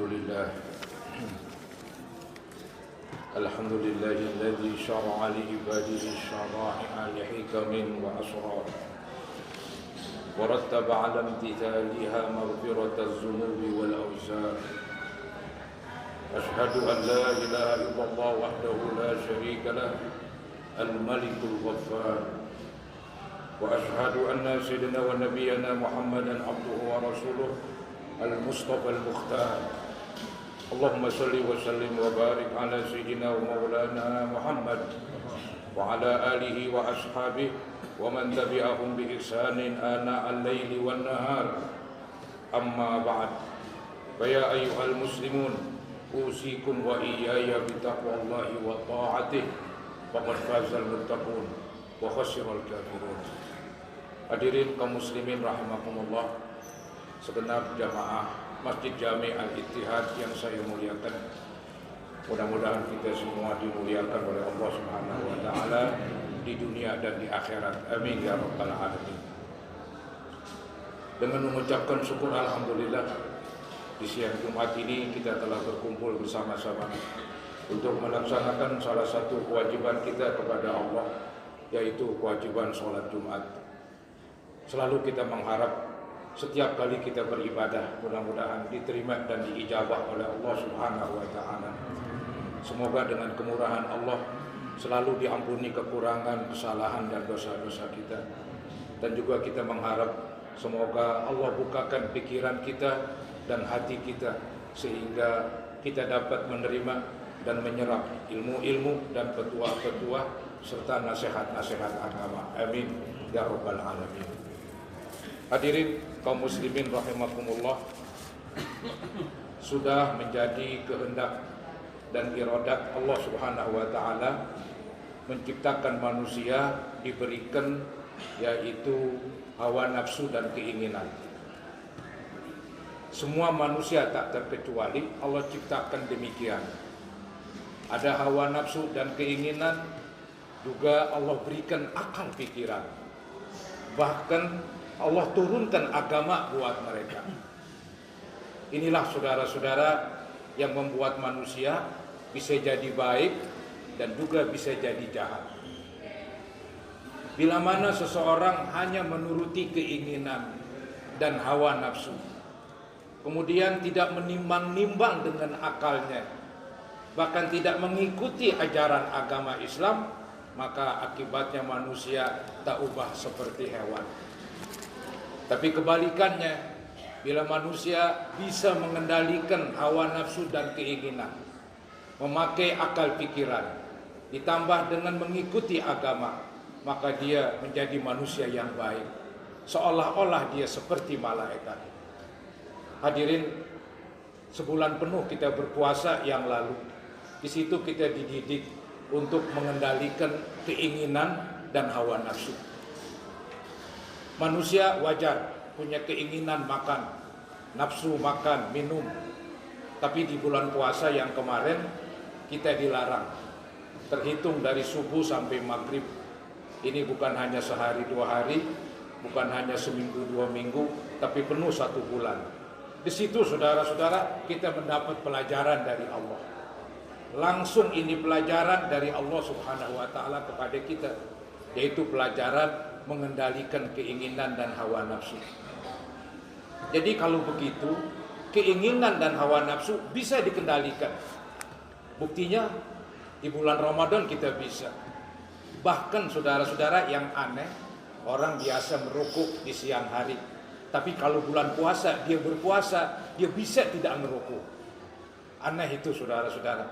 لله الحمد لله الذي شرع لعباده الشرائع لحكم وأسرار ورتب على امتثالها مغفرة الذنوب والأوزار. أشهد أن لا إله إلا الله وحده لا شريك له الملك الغفار، وأشهد أن سيدنا ونبينا محمدا عبده ورسوله المصطفى المختار. اللهم صل وسلم وبارك على سيدنا ومولانا محمد وعلى آله وأصحابه ومن تبعهم بإحسان آناء الليل والنهار. أما بعد، فيا أيها المسلمون أوصيكم وإياي بتقوى الله وطاعته فقد فاز المتقون وخسر الكافرون. Hadirin kaum muslimin rahimakumullah, segenap jamaah Masjid Jami Al-Ittihad yang saya muliakan. Mudah-mudahan kita semua dimuliakan oleh Allah Subhanahu wa taala di dunia dan di akhirat. Amin ya rabbal alamin. Dengan mengucapkan syukur alhamdulillah, di siang Jumat ini kita telah berkumpul bersama-sama untuk melaksanakan salah satu kewajiban kita kepada Allah, yaitu kewajiban sholat Jumat. Selalu kita mengharap setiap kali kita beribadah mudah-mudahan diterima dan diijabah oleh Allah Subhanahu wa taala. Semoga dengan kemurahan Allah selalu diampuni kekurangan, kesalahan dan dosa-dosa kita. Dan juga kita mengharap semoga Allah bukakan pikiran kita dan hati kita sehingga kita dapat menerima dan menyerap ilmu-ilmu dan petua-petua serta nasihat-nasihat agama. Amin ya rabbal alamin. Hadirin kaum muslimin rahimakumullah, sudah menjadi kehendak dan iradat Allah Subhanahu wa taala menciptakan manusia diberikan yaitu hawa nafsu dan keinginan. Semua manusia tak terkecuali Allah ciptakan demikian. Ada hawa nafsu dan keinginan, juga Allah berikan akal pikiran. Bahkan Allah turunkan agama buat mereka. Inilah saudara-saudara yang membuat manusia bisa jadi baik dan juga bisa jadi jahat. Bila mana seseorang hanya menuruti keinginan dan hawa nafsu, kemudian tidak menimbang-nimbang dengan akalnya, bahkan tidak mengikuti ajaran agama Islam, maka akibatnya manusia tak ubah seperti hewan. Tapi kebalikannya, bila manusia bisa mengendalikan hawa nafsu dan keinginan, memakai akal pikiran, ditambah dengan mengikuti agama, maka dia menjadi manusia yang baik, seolah-olah dia seperti malaikat. Hadirin, sebulan penuh kita berpuasa yang lalu. Di situ kita dididik untuk mengendalikan keinginan dan hawa nafsu. Manusia wajar punya keinginan makan, nafsu makan, minum. Tapi di bulan puasa yang kemarin kita dilarang. Terhitung dari subuh sampai maghrib. Ini bukan hanya sehari dua hari, bukan hanya seminggu dua minggu, tapi penuh satu bulan. Di situ saudara-saudara kita mendapat pelajaran dari Allah. Langsung ini pelajaran dari Allah Subhanahu wa taala kepada kita, yaitu pelajaran mengendalikan keinginan dan hawa nafsu. Jadi kalau begitu, keinginan dan hawa nafsu bisa dikendalikan. Buktinya di bulan Ramadan kita bisa. Bahkan saudara-saudara yang aneh, orang biasa merokok di siang hari, tapi kalau bulan puasa dia berpuasa, dia bisa tidak merokok. Aneh itu saudara-saudara.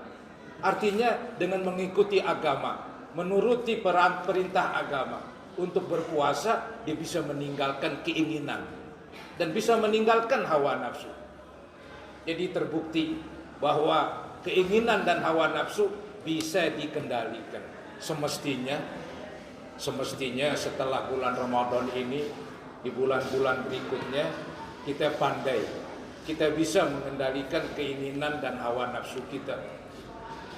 Artinya dengan mengikuti agama, menuruti perintah agama, untuk berpuasa dia bisa meninggalkan keinginan dan bisa meninggalkan hawa nafsu. Jadi terbukti bahwa keinginan dan hawa nafsu bisa dikendalikan. Semestinya setelah bulan Ramadan ini, di bulan-bulan berikutnya kita pandai, kita bisa mengendalikan keinginan dan hawa nafsu kita.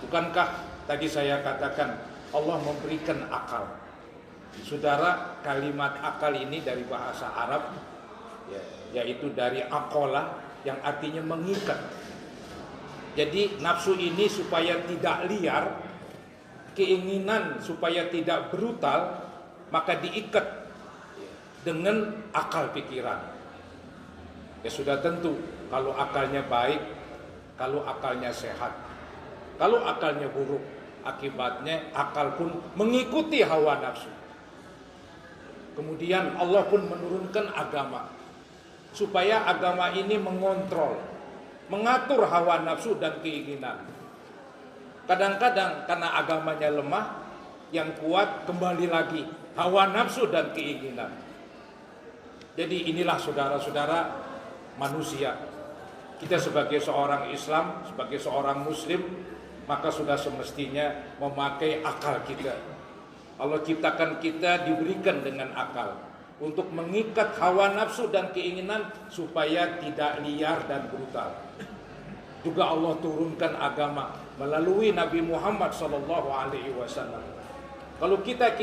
Bukankah tadi saya katakan Allah memberikan akal? Saudara, kalimat akal ini dari bahasa Arab, yaitu dari akola yang artinya mengikat. Jadi nafsu ini supaya tidak liar, keinginan supaya tidak brutal, maka diikat dengan akal pikiran. Ya sudah tentu, kalau akalnya baik, kalau akalnya sehat. Kalau akalnya buruk, akibatnya akal pun mengikuti hawa nafsu. Kemudian Allah pun menurunkan agama, supaya agama ini mengontrol, mengatur hawa nafsu dan keinginan. Kadang-kadang karena agamanya lemah, yang kuat kembali lagi hawa nafsu dan keinginan. Jadi inilah saudara-saudara manusia. Kita sebagai seorang Islam, sebagai seorang Muslim, maka sudah semestinya memakai akal kita. Allah ciptakan kita diberikan dengan akal untuk mengikat hawa nafsu dan keinginan supaya tidak liar dan brutal. Juga Allah turunkan agama melalui Nabi Muhammad SAW. Kalau kita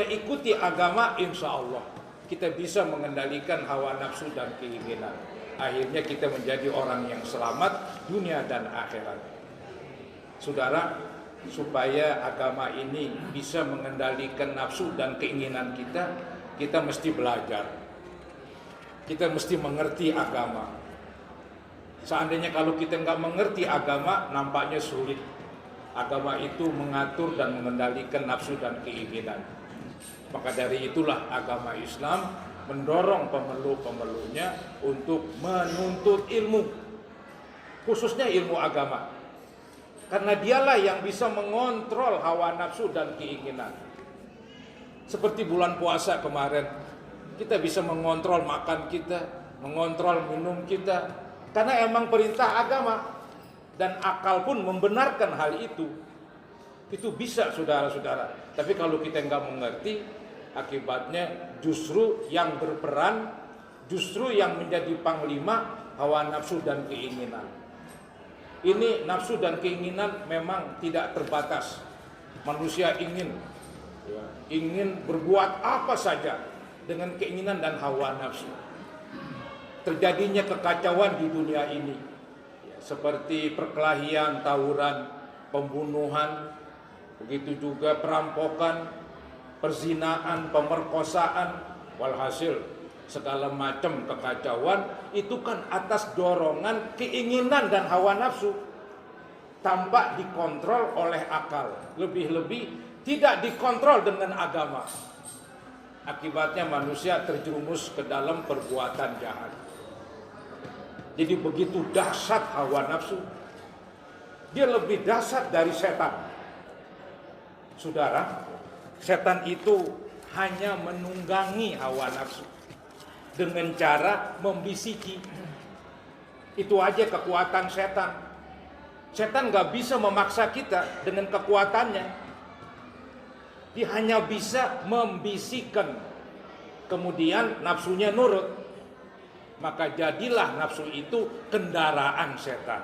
ikuti agama, insya Allah kita bisa mengendalikan hawa nafsu dan keinginan. Akhirnya kita menjadi orang yang selamat dunia dan akhirat. Saudara, supaya agama ini bisa mengendalikan nafsu dan keinginan kita, kita mesti belajar. Kita mesti mengerti agama. Seandainya kalau kita nggak mengerti agama, nampaknya sulit. Agama itu mengatur dan mengendalikan nafsu dan keinginan. Maka dari itulah agama Islam mendorong pemeluk-pemeluknya untuk menuntut ilmu, khususnya ilmu agama. Karena dialah yang bisa mengontrol hawa nafsu dan keinginan. Seperti bulan puasa kemarin, kita bisa mengontrol makan kita, mengontrol minum kita. Karena emang perintah agama. Dan akal pun membenarkan hal itu. Itu bisa saudara-saudara. Tapi kalau kita nggak mengerti, akibatnya justru yang berperan, justru yang menjadi panglima hawa nafsu dan keinginan. Ini nafsu dan keinginan memang tidak terbatas. Manusia ingin berbuat apa saja dengan keinginan dan hawa nafsu. Terjadinya kekacauan di dunia ini, seperti perkelahian, tawuran, pembunuhan, begitu juga perampokan, perzinaan, pemerkosaan, walhasil segala macam kekacauan itu kan atas dorongan keinginan dan hawa nafsu, tanpa dikontrol oleh akal. Lebih-lebih tidak dikontrol dengan agama. Akibatnya manusia terjerumus ke dalam perbuatan jahat. Jadi begitu dahsyat hawa nafsu, dia lebih dahsyat dari setan. Saudara, setan itu hanya menunggangi hawa nafsu dengan cara membisiki. Itu aja kekuatan setan. Setan gak bisa memaksa kita dengan kekuatannya. Dia hanya bisa membisikkan, kemudian nafsunya nurut. Maka jadilah nafsu itu kendaraan setan.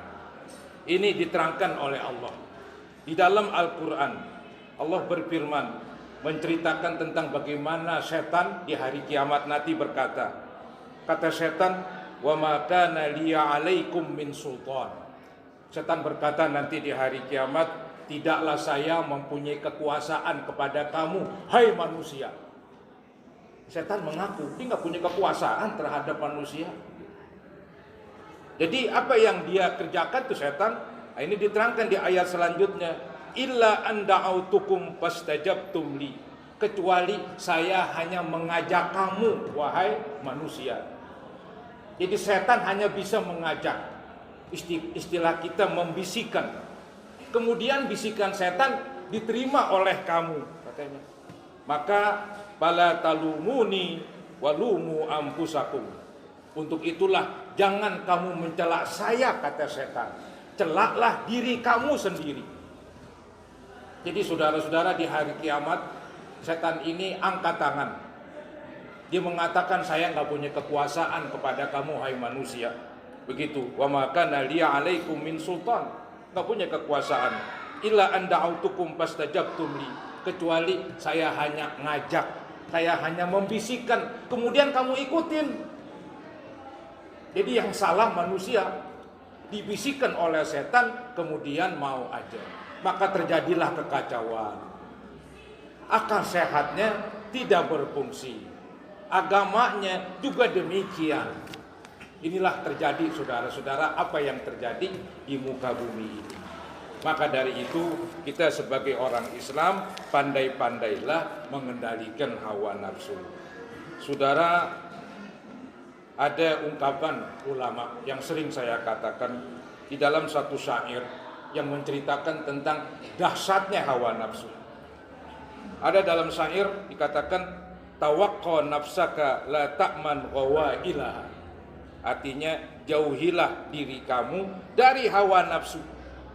Ini diterangkan oleh Allah di dalam Al-Quran. Allah berfirman, menceritakan tentang bagaimana setan di hari kiamat nanti berkata, kata setan, wa ma kana liya 'alaikum min sultan. Setan berkata nanti di hari kiamat, tidaklah saya mempunyai kekuasaan kepada kamu, hai manusia. Setan mengaku dia nggak punya kekuasaan terhadap manusia. Jadi apa yang dia kerjakan tuh setan? Nah, ini diterangkan di ayat selanjutnya. Illa an da'autukum fastajabtum li. Kecuali saya hanya mengajak kamu, wahai manusia. Jadi setan hanya bisa mengajak. Istilah kita membisikkan. Kemudian bisikan setan diterima oleh kamu, katanya. Maka bala talumuni walumu ampusakum. Untuk itulah jangan kamu mencela saya, kata setan. Celaklah diri kamu sendiri. Jadi saudara-saudara, di hari kiamat setan ini angkat tangan. Dia mengatakan saya nggak punya kekuasaan kepada kamu, hai manusia. Begitu. Wa ma kana liya 'alaikum min sultan. Nggak punya kekuasaan. Illa an da'autukum fastajabtum li. Kecuali saya hanya ngajak, saya hanya membisikkan, kemudian kamu ikutin. Jadi yang salah manusia. dibisikkan oleh setan, kemudian mau aja. Maka terjadilah kekacauan. Akal sehatnya tidak berfungsi. Agamanya juga demikian. Inilah terjadi saudara-saudara apa yang terjadi di muka bumi ini. Maka dari itu kita sebagai orang Islam pandai-pandailah mengendalikan hawa nafsu. Saudara, ada ungkapan ulama yang sering saya katakan di dalam satu syair yang menceritakan tentang dahsyatnya hawa nafsu. Ada dalam syair dikatakan tawaqqa nafsaka la ta'man ghawailaha. Artinya jauhilah diri kamu dari hawa nafsu.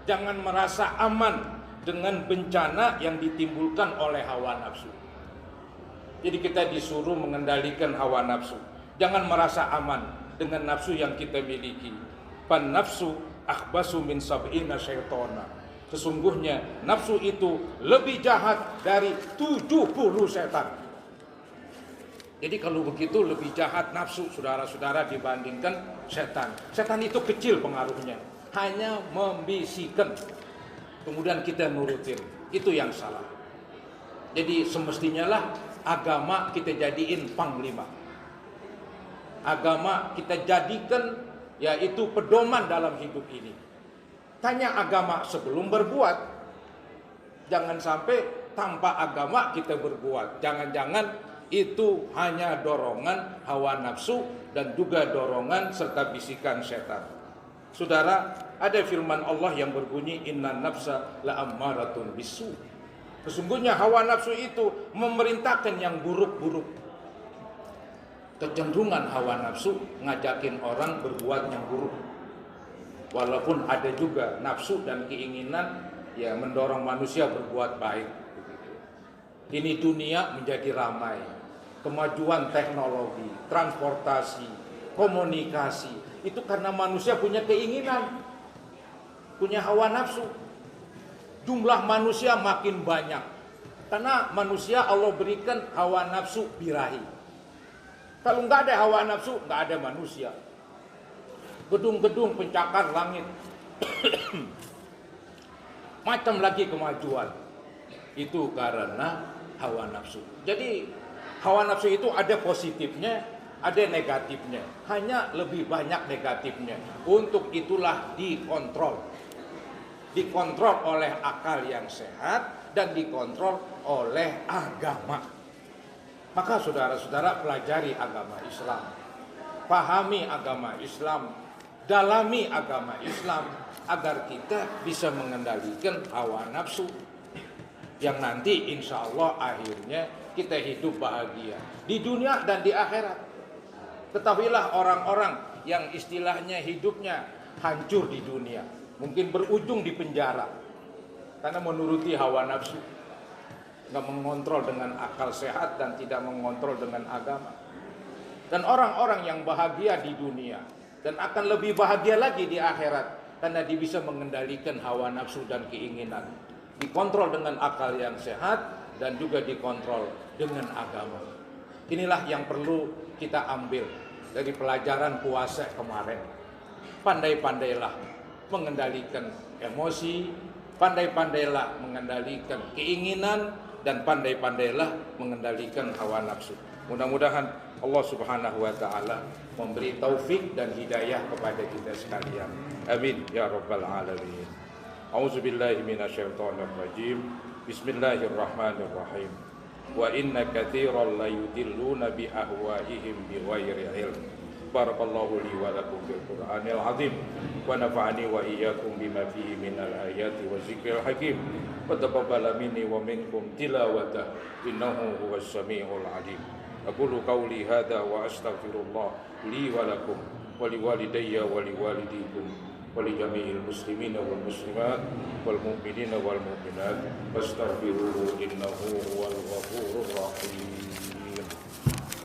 Jangan merasa aman dengan bencana yang ditimbulkan oleh hawa nafsu. Jadi kita disuruh mengendalikan hawa nafsu. Jangan merasa aman dengan nafsu yang kita miliki. Pan nafsu akhbasu min sab'ina syaitana. Sesungguhnya nafsu itu lebih jahat dari 70 setan. Jadi kalau begitu lebih jahat nafsu saudara-saudara dibandingkan setan. Setan itu kecil pengaruhnya, hanya membisikkan. Kemudian kita nurutin. Itu yang salah. Jadi semestinya lah agama kita jadiin panglima. Agama kita jadikan yaitu pedoman dalam hidup ini. Tanya agama sebelum berbuat. Jangan sampai tanpa agama kita berbuat. Jangan-jangan itu hanya dorongan hawa nafsu dan juga dorongan serta bisikan setan. Saudara, ada firman Allah yang berbunyi inna nafsa la'ammaratun bisu. Sesungguhnya hawa nafsu itu memerintahkan yang buruk-buruk. Kecenderungan hawa nafsu ngajakin orang berbuat yang buruk. Walaupun ada juga nafsu dan keinginan ya mendorong manusia berbuat baik. Ini dunia menjadi ramai. Kemajuan teknologi, transportasi, komunikasi, itu karena manusia punya keinginan, punya hawa nafsu. Jumlah manusia makin banyak, karena manusia Allah berikan hawa nafsu birahi. Kalau nggak ada hawa nafsu, nggak ada manusia. Gedung-gedung pencakar langit, macam lagi kemajuan. Itu karena hawa nafsu. Jadi hawa nafsu itu ada positifnya, ada negatifnya. Hanya lebih banyak negatifnya. Untuk itulah dikontrol. Dikontrol oleh akal yang sehat dan dikontrol oleh agama. Maka saudara-saudara pelajari agama Islam. Pahami agama Islam. Dalami agama Islam. Agar kita bisa mengendalikan hawa nafsu. Yang nanti insya Allah akhirnya kita hidup bahagia di dunia dan di akhirat. Ketahuilah orang-orang yang istilahnya hidupnya hancur di dunia, mungkin berujung di penjara karena menuruti hawa nafsu, nggak mengontrol dengan akal sehat dan tidak mengontrol dengan agama. Dan orang-orang yang bahagia di dunia dan akan lebih bahagia lagi di akhirat karena dia bisa mengendalikan hawa nafsu dan keinginan, dikontrol dengan akal yang sehat dan juga dikontrol dengan agama. Inilah yang perlu kita ambil dari pelajaran puasa kemarin. Pandai-pandailah mengendalikan emosi, pandai-pandailah mengendalikan keinginan, dan pandai-pandailah mengendalikan hawa nafsu. Mudah-mudahan Allah Subhanahu wa taala memberi taufik dan hidayah kepada kita sekalian. Amin ya rabbal alamin. A'udzubillahi minasyaitonir rajim. Bismillahirrahmanirrahim. Wa inna katsiran la yudilluna bi ahwaihim bighairi ilm. Barakallahu li wa lakum bil Qur'anil azim wa nafa'ani wa iyyakum bima fihi minal ayati wa zikril hakim. Wa taqabbala minni wa minkum tilawata innahu huwas samiul alim. Aqulu qawli hadza wa astaghfirullah li wa lakum wa liwalidayya wa liwalidikum ولجميع المسلمين والمسلمات والمؤمنين والمؤمنات فاستغفروه إنه هو الغفور الرحيم.